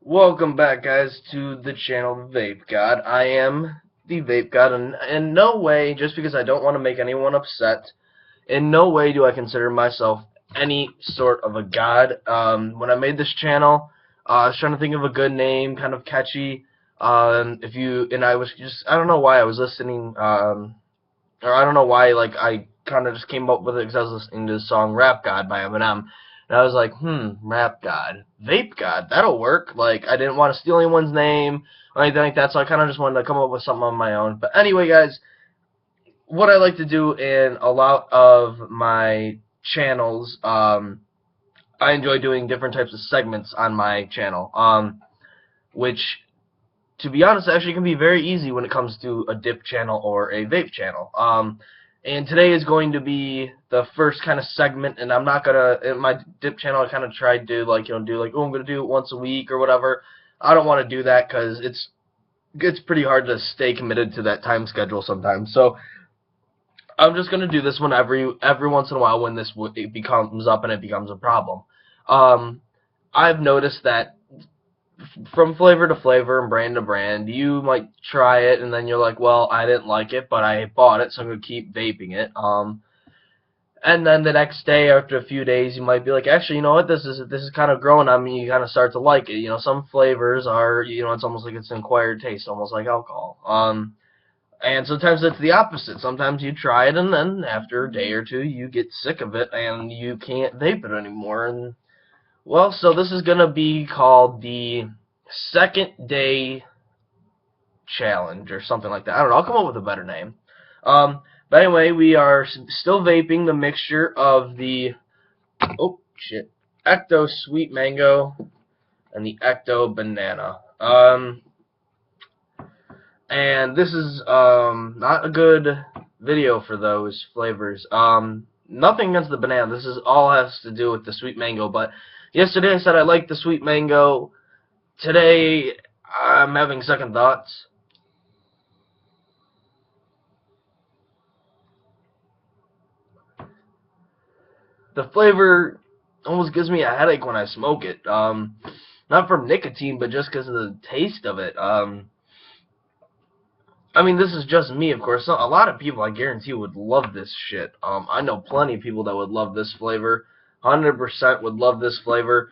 Welcome back, guys, to the channel Vape God. I am the Vape God, and in no way, just because I don't want to make anyone upset, in no way do I consider myself any sort of a god. When I made this channel, I was trying to think of a good name, kind of catchy. I was just, I don't know why I was listening, or I don't know why, like, I kind of just came up with it because I was listening to the song Rap God by Eminem. And I was like, Rap God. Vape God, that'll work. Like, I didn't want to steal anyone's name or anything like that, so I kind of just wanted to come up with something on my own. But anyway, guys, what I like to do in a lot of my channels, I enjoy doing different types of segments on my channel, which, to be honest, actually can be very easy when it comes to a dip channel or a vape channel. And today is going to be the first kind of segment, and I'm not gonna, in my dip channel I kind of tried to, like, do like, oh, I'm gonna do it once a week or whatever. I don't want to do that because it's pretty hard to stay committed to that time schedule sometimes. So I'm just gonna do this one every once in a while when it becomes up and it becomes a problem. Um, I've noticed that from flavor to flavor and brand to brand, you might try it and then you're like, well, I didn't like it, but I bought it, so I'm gonna keep vaping it. And then the next day, after a few days, you might be like, actually, you know what, this is kind of growing on me. You kind of start to like it. Some flavors are, it's almost like it's an acquired taste, almost like alcohol. And sometimes it's the opposite. Sometimes you try it and then after a day or two, you get sick of it and you can't vape it anymore. And well, so this is gonna be called the second day challenge or something like that. I don't know. I'll come up with a better name. But anyway, we are still vaping the mixture of the ECTO sweet mango and the ECTO banana. And this is not a good video for those flavors. Nothing against the banana. This is all has to do with the sweet mango. But yesterday I said I liked the sweet mango. Today I'm having second thoughts. The flavor almost gives me a headache when I smoke it. Not from nicotine, but just because of the taste of it. I mean, this is just me, of course. A lot of people, I guarantee, would love this shit. I know plenty of people that would love this flavor. 100% would love this flavor.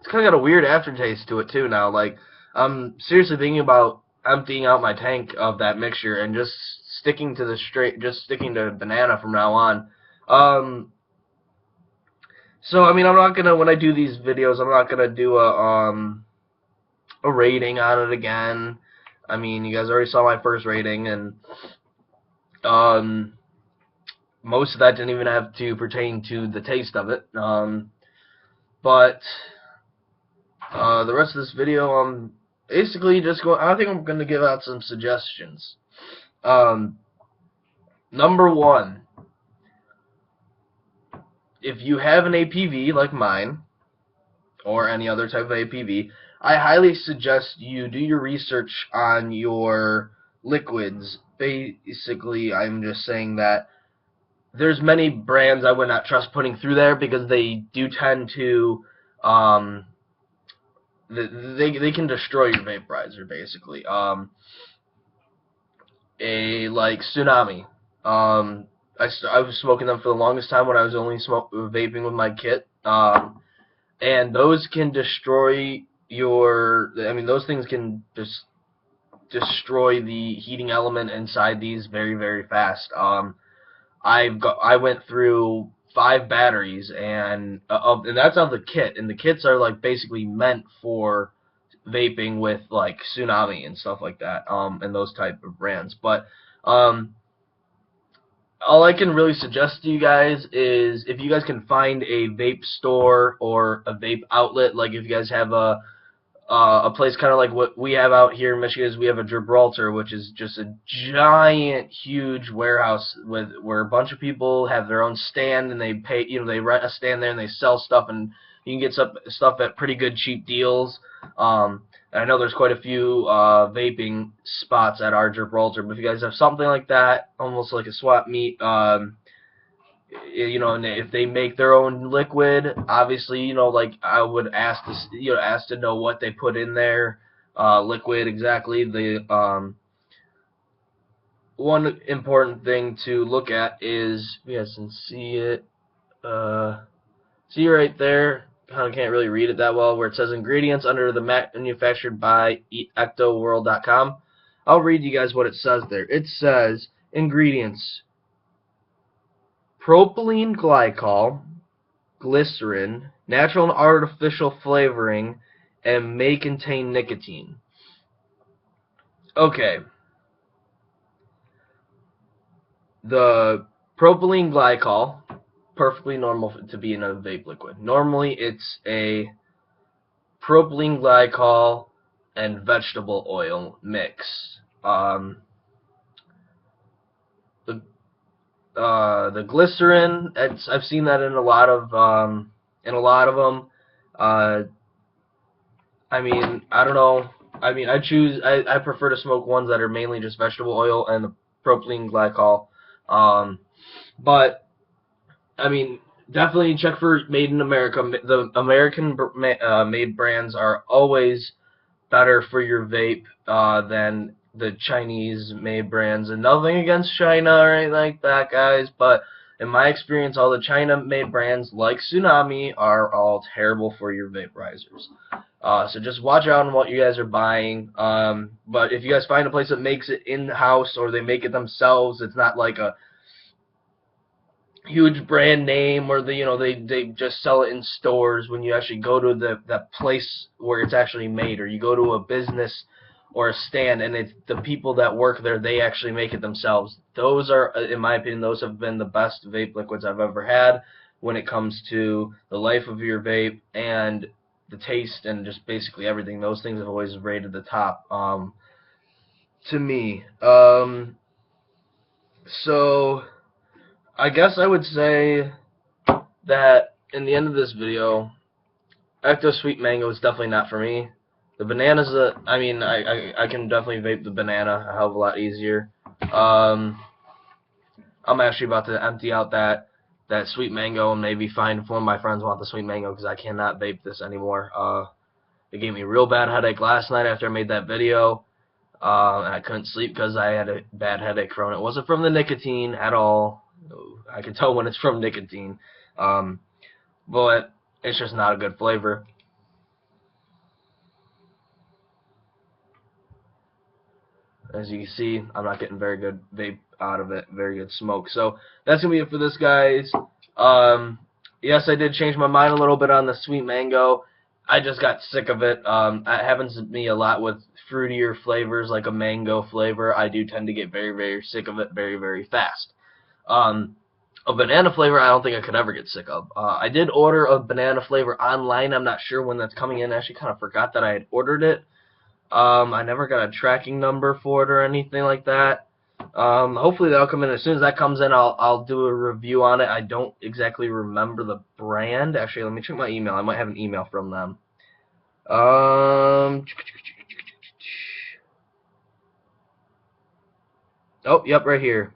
It's kind of got a weird aftertaste to it, too, now. Like, I'm seriously thinking about emptying out my tank of that mixture and just sticking to banana from now on. So, I mean, I'm not gonna, when I do these videos, I'm not gonna do a rating on it again. I mean, you guys already saw my first rating, and most of that didn't even have to pertain to the taste of it. But the rest of this video, I'm basically just going. I think I'm gonna give out some suggestions. Number one, if you have an APV like mine, or any other type of APV, I highly suggest you do your research on your liquids. Basically, I'm just saying that there's many brands I would not trust putting through there because they do tend to, they can destroy your vaporizer, basically. Like Tsunami. I was smoking them for the longest time when I was only vaping with my kit. And those can destroy those things can just destroy the heating element inside these very, very fast. I went through 5 batteries, and that's of the kit, and the kits are like basically meant for vaping with like Tsunami and stuff like that, and those type of brands. But all I can really suggest to you guys is if you guys can find a vape store or a vape outlet, like if you guys have a place kind of like what we have out here in Michigan, is we have a Gibraltar, which is just a giant, huge warehouse where a bunch of people have their own stand, and they pay, they rent a stand there and they sell stuff, and you can get stuff at pretty good cheap deals. And I know there's quite a few vaping spots at our Gibraltar, but if you guys have something like that, almost like a swap meet, you know, and if they make their own liquid, obviously, you know, like I would ask this, you know, ask to know what they put in their liquid exactly. The one important thing to look at is, you guys can see it, see right there. Kind of can't really read it that well, where it says ingredients under the manufactured by ECTOworld.com. I'll read you guys what it says there. It says ingredients: propylene glycol, glycerin, natural and artificial flavoring, and may contain nicotine. Okay. The propylene glycol, perfectly normal to be in a vape liquid. Normally it's a propylene glycol and vegetable oil mix. The glycerin, I've seen that in a lot of them. I mean, I don't know. I mean, I prefer to smoke ones that are mainly just vegetable oil and the propylene glycol. But I mean, definitely check for Made in America. The American made brands are always better for your vape than the Chinese made brands. And nothing against China or anything like that, guys, but in my experience, all the China made brands like Tsunami are all terrible for your vaporizers. So just watch out on what you guys are buying. But if you guys find a place that makes it in-house or they make it themselves, it's not like a huge brand name or they just sell it in stores. When you actually go to that place where it's actually made, or you go to a business or a stand and it's the people that work there, they actually make it themselves. Those are, in my opinion, those have been the best vape liquids I've ever had when it comes to the life of your vape and the taste and just basically everything. Those things have always rated the top to me. So I guess I would say that in the end of this video, ECTO Sweet Mango is definitely not for me. The banana's I mean, I can definitely vape the banana a hell of a lot easier. I'm actually about to empty out that Sweet Mango and maybe find if one of my friends want the Sweet Mango, because I cannot vape this anymore. It gave me a real bad headache last night after I made that video. And I couldn't sleep because I had a bad headache from it. It wasn't from the nicotine at all. I can tell when it's from nicotine. But it's just not a good flavor. As you can see, I'm not getting very good vape out of it, very good smoke. So that's going to be it for this, guys. Yes, I did change my mind a little bit on the Sweet Mango. I just got sick of it. It happens to me a lot with fruitier flavors, like a mango flavor. I do tend to get very, very sick of it very, very fast. A banana flavor, I don't think I could ever get sick of. I did order a banana flavor online. I'm not sure when that's coming in. I actually kind of forgot that I had ordered it. I never got a tracking number for it or anything like that. Hopefully that'll come in. As soon as that comes in, I'll do a review on it. I don't exactly remember the brand. Actually, let me check my email. I might have an email from them. Oh, yep, right here.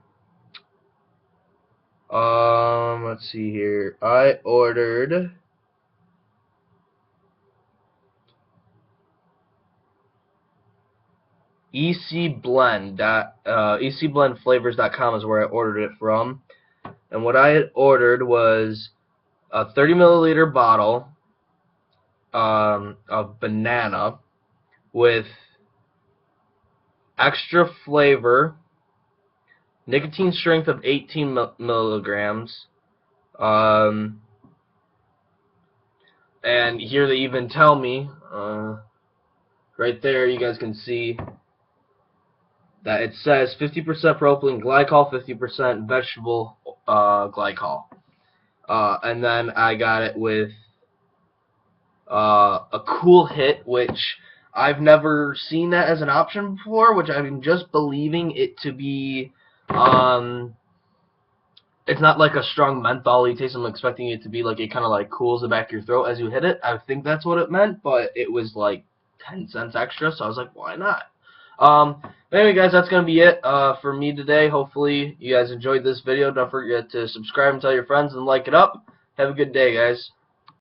Let's see here. I ordered ecblendflavors.com is where I ordered it from. And what I had ordered was a 30 milliliter bottle of banana with extra flavor, nicotine strength of 18 milligrams, and here they even tell me, right there you guys can see that it says 50% propylene glycol, 50% vegetable glycol. And then I got it with a cool hit, which I've never seen that as an option before, which I'm just believing it to be. It's not like a strong menthol-y taste. I'm expecting it to be like it kind of like cools the back of your throat as you hit it. I think that's what it meant, but it was like 10 cents extra, so I was like, why not? But anyway, guys, that's going to be it for me today. Hopefully, you guys enjoyed this video. Don't forget to subscribe and tell your friends and like it up. Have a good day, guys.